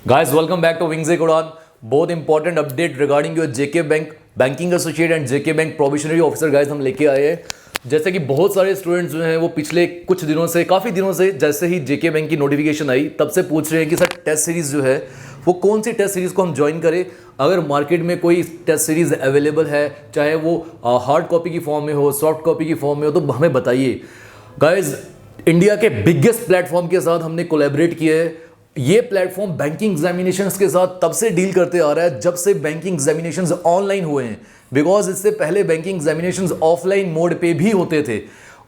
Guys, welcome back to Wings Ek Udan. बहुत important update regarding your JK bank banking associate and JK bank probationary officer guys हम लेके आए हैं। जैसे कि बहुत सारे स्टूडेंट्स जो हैं वो पिछले कुछ दिनों से काफ़ी दिनों से जैसे ही जेके बैंक की नोटिफिकेशन आई तब से पूछ रहे हैं कि सर टेस्ट सीरीज़ जो है वो कौन सी टेस्ट सीरीज़ को हम ज्वाइन करें। अगर मार्केट में कोई टेस्ट सीरीज़ अवेलेबल है, चाहे वो हार्ड कॉपी की फॉर्म में हो, सॉफ्ट कॉपी की फॉर्म में हो, तो हमें बताइए। गाइज, इंडिया के बिगेस्ट प्लेटफॉर्म के साथ हमने कोलैबोरेट किया है। ये प्लेटफॉर्म बैंकिंग एग्जामिनेशंस के साथ तब से डील करते आ रहा है जब से बैंकिंग एग्जामिनेशंस ऑनलाइन हुए हैं, बिकॉज इससे पहले बैंकिंग एग्जामिनेशंस ऑफलाइन मोड पे भी होते थे।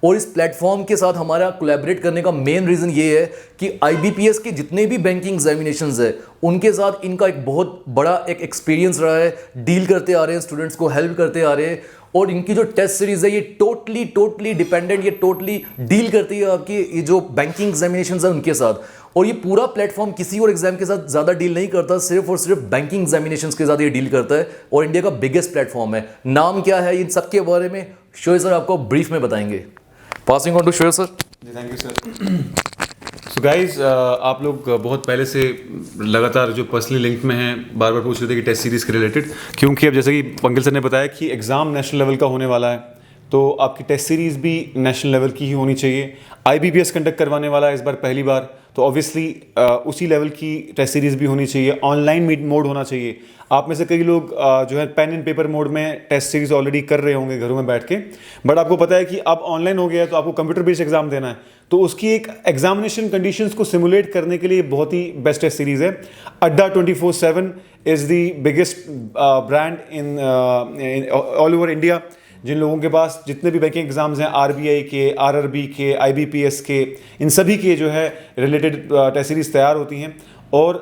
और इस प्लेटफॉर्म के साथ हमारा कोलैबोरेट करने का मेन रीज़न ये है कि आईबीपीएस के जितने भी बैंकिंग एग्जामिनेशंस है उनके साथ इनका एक बहुत बड़ा एक एक्सपीरियंस रहा है, डील करते आ रहे हैं, स्टूडेंट्स को हेल्प करते आ रहे हैं। और इनकी जो टेस्ट सीरीज है ये टोटली डिपेंडेंट, ये टोटली डील करती है आपकी ये जो बैंकिंग एग्जामिनेशंस है उनके साथ। और ये पूरा प्लेटफॉर्म किसी और एग्जाम के साथ ज़्यादा डील नहीं करता, सिर्फ और सिर्फ बैंकिंग एग्जामिनेशंस के साथ ये डील करता है और इंडिया का बिगेस्ट प्लेटफॉर्म है। नाम क्या है, इन सब के बारे में शोएब सर आपको ब्रीफ में बताएंगे। Passing on to Shoaib sir. जी, thank you sir. So guys, आप लोग बहुत पहले से लगातार जो पर्सनली लिंक में हैं बार बार पूछ रहे थे कि टेस्ट सीरीज़ के रिलेटेड, क्योंकि अब जैसे कि पंकज सर ने बताया कि एग्ज़ाम नेशनल लेवल का होने वाला है, तो आपकी टेस्ट सीरीज़ भी नेशनल लेवल की ही होनी चाहिए। आईबीपीएस कंडक्ट करवाने वाला है इस बार पहली बार, तो ऑब्वियसली उसी लेवल की टेस्ट सीरीज़ भी होनी चाहिए। ऑनलाइन मोड होना चाहिए। आप में से कई लोग जो है पेन एंड पेपर मोड में टेस्ट सीरीज़ ऑलरेडी कर रहे होंगे घरों में बैठ के, बट आपको पता है कि अब ऑनलाइन हो गया है तो आपको कंप्यूटर बेस्ड एग्जाम देना है, तो उसकी एक एग्जामिनेशन कंडीशंस को सिमुलेट करने के लिए बहुत ही बेस्ट टेस्ट सीरीज़ है। Adda 24/7 is the biggest brand in all over India. जिन लोगों के पास जितने भी बैंकिंग एग्जाम्स हैं, आरबीआई के, आरआरबी के, आईबीपीएस के, इन सभी के जो है रिलेटेड टेस्ट सीरीज़ तैयार होती हैं। और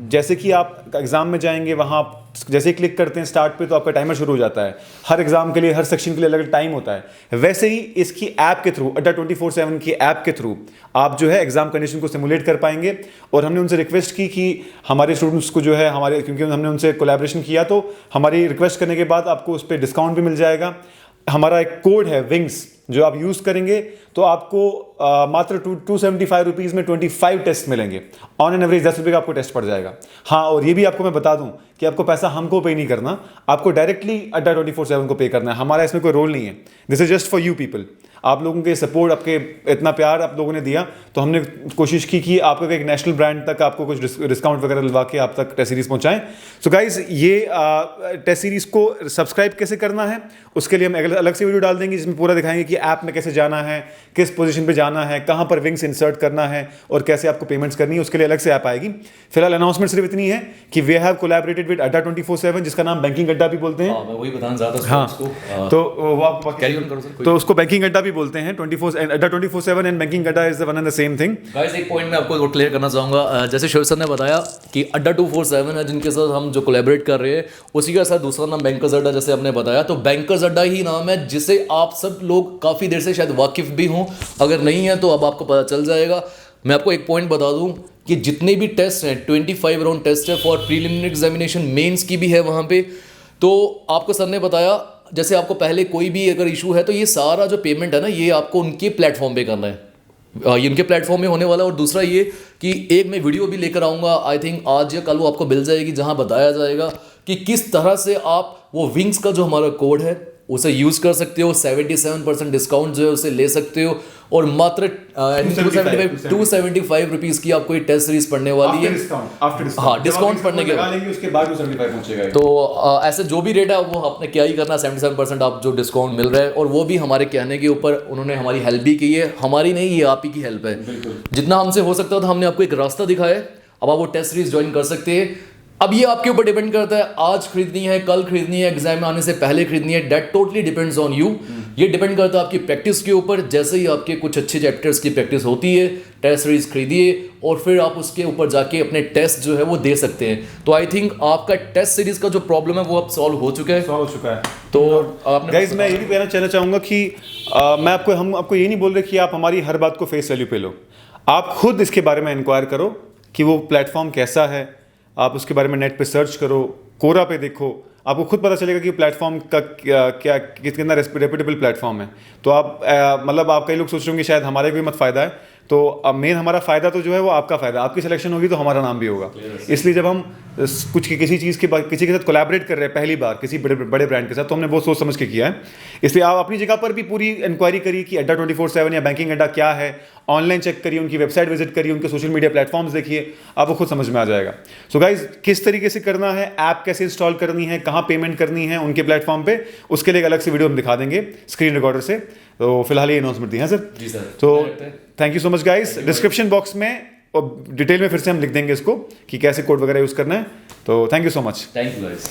जैसे कि आप एग्ज़ाम में जाएंगे, वहाँ आप जैसे ही क्लिक करते हैं स्टार्ट पे तो आपका टाइमर शुरू हो जाता है। हर एग्जाम के लिए, हर सेक्शन के लिए अलग अलग टाइम होता है। वैसे ही इसकी ऐप के थ्रू, अड्डा 24/7 की ऐप के थ्रू आप जो है एग्जाम कंडीशन को सिमुलेट कर पाएंगे। और हमने उनसे रिक्वेस्ट की कि हमारे स्टूडेंट्स को जो है हमारे, क्योंकि हमने उनसे कोलैबोरेशन किया, तो हमारी रिक्वेस्ट करने के बाद आपको उस पर डिस्काउंट भी मिल जाएगा। हमारा एक कोड है विंग्स, जो आप यूज़ करेंगे तो आपको मात्र 275 रुपीज़ में 25 टेस्ट मिलेंगे। ऑन एन एवरेज 10 रुपये का आपको टेस्ट पड़ जाएगा। हाँ, और ये भी आपको मैं बता दूं कि आपको पैसा हमको पे नहीं करना, आपको डायरेक्टली अड्डा 24/7 को पे करना है। हमारा इसमें कोई रोल नहीं है। This is just for you people. आप लोगों के सपोर्ट, आपके इतना प्यार आप लोगों ने दिया, तो हमने कोशिश की कि आपको एक नेशनल ब्रांड तक आपको कुछ डिस्काउंट वगैरह दिलवा के आप तक टेस्ट सीरीज़ पहुंचाएं। सो गाइज, ये टेस्ट सीरीज़ को सब्सक्राइब कैसे करना है उसके लिए हम अलग से वीडियो डाल देंगे, जिसमें पूरा दिखाएंगे कि ऐप में कैसे जाना है, किस पोजीशन पे जाना है, कहाँ पर विंग्स इंसर्ट करना है और कैसे आपको पेमेंट्स करनी है। उसके लिए अलग से ऐप आएगी। फिलहाल अनाउंसमेंट सिर्फ इतनी है कि वी हैव कोलैबोरेटेड विद अड्डा 24/7, जिसका नाम बैंकिंग अड्डा भी बोलते हैं। मैं वही बताना चाहता था हाँ, उसको। तो वो आप कैरी ऑन करो सर। तो उसको बैंकिंग अड्डा भी बोलते हैं। 24/7 एंड बैंकिंग अड्डा is one and the same thing. Guys, एक पॉइंट मैं आपको क्लियर करना चाहूँगा। जैसे शोएब सर ने बताया कि अड्डा 247 है जिनके साथ हम जो कोलैबोरेट कर रहे हैं, उसी के साथ दूसरा नाम बैंकर्स अड्डा, जैसे हमने बताया, तो बैंकर्स अड्डा ही नाम है जिसे आप सब लोग काफ़ी देर से शायद वाकिफ़ भी हों। अगर नहीं है तो अब आपको पता चल जाएगा। मैं आपको एक पॉइंट बता दूं कि जितने भी टेस्ट हैं 25 राउंड टेस्ट है फॉर प्रीलिमिनरी एग्जामिनेशन, मेंस की भी है वहाँ पे। तो आपको सर ने बताया जैसे आपको पहले कोई भी अगर इशू है तो ये सारा जो पेमेंट है ना, ये आपको उनके प्लेटफॉर्म पे करना है, ये उनके प्लेटफॉर्म में होने वाला है। और दूसरा ये कि एक मैं वीडियो भी लेकर आऊँगा, आई थिंक आज या कल वो आपको मिल जाएगी, जहाँ बताया जाएगा कि किस तरह से आप वो विंग्स का जो हमारा कोड है उसे यूज़ कर सकते हो। 77% डिस्काउंट जो है उसे ले सकते हो। और मात्र 275 रुपीज़ की आपको ये टेस्ट सीरीज पढ़ने वाली है। हाँ, डिस्काउंट पढ़ने के बाद उसके बाद 275 पहुंचेगा। तो ऐसे जो भी रेट है वो आपने क्या ही करना, 77% आप जो डिस्काउंट मिल रहा है, और वो भी हमारे कहने के ऊपर उन्होंने हमारी हेल्प भी की है। हमारी नहीं, ये आप ही की हेल्प है। जितना हमसे हो सकता था हमने आपको एक रास्ता दिखाया है। अब आप वो टेस्ट सीरीज ज्वाइन कर सकते हैं। अब ये आपके ऊपर डिपेंड करता है, आज खरीदनी है, कल खरीदनी है, एग्जाम में आने से पहले खरीदनी है, that totally depends on you. ये डिपेंड करता है आपकी प्रैक्टिस के ऊपर। जैसे ही आपके कुछ अच्छे चैप्टर्स की प्रैक्टिस होती है, टेस्ट सीरीज खरीदिए और फिर आप उसके ऊपर जाके अपने टेस्ट जो है वो दे सकते हैं। तो आई थिंक आपका टेस्ट सीरीज का जो प्रॉब्लम है वो अब सॉल्व हो चुका है। तो गाइज, मैं ये भी कहना चाहूँगा कि हम आपको ये नहीं बोल रहे कि आप हमारी हर बात को फेस वैल्यू पे लो। आप खुद इसके बारे में इंक्वायर करो कि वो प्लेटफॉर्म कैसा है। आप उसके बारे में नेट पे सर्च करो, कोरा पे देखो, आपको खुद पता चलेगा कि प्लेटफॉर्म का क्या कितना रेपुटेबल प्लेटफॉर्म है। तो आप मतलब आप कई लोग सोच रहे होंगे शायद हमारे को भी मत फ़ायदा है, तो मेन हमारा फ़ायदा तो जो है वो आपका फ़ायदा, आपकी सिलेक्शन होगी तो हमारा नाम भी होगा। इसलिए जब हम किसी चीज़ के किसी के साथ कोलैबोरेट कर रहे हैं पहली बार किसी बड़े ब्रांड के साथ, तो हमने बहुत सोच समझ के किया है। इसलिए आप अपनी जगह पर भी पूरी इंक्वायरी करिए कि अड्डा 24/7 या बैंकिंग अड्डा क्या है, ऑनलाइन चेक करिए, उनकी वेबसाइट विजिट करिए, उनके सोशल मीडिया प्लेटफॉर्म्स देखिए, आपको खुद समझ में आ जाएगा। सो गाइज, किस तरीके से करना है, ऐप कैसे इंस्टॉल करनी है, कहाँ पेमेंट करनी है उनके प्लेटफॉर्म पे, उसके लिए एक अलग से वीडियो हम दिखा देंगे स्क्रीन रिकॉर्डर से। तो फिलहाल ये अनाउंसमेंट दी है सर। जी सर। तो thank you so much guys. Description box में और डिटेल में फिर से हम लिख देंगे इसको कि कैसे कोड वगैरह यूज़ करना है। तो thank you so much. Thank you guys.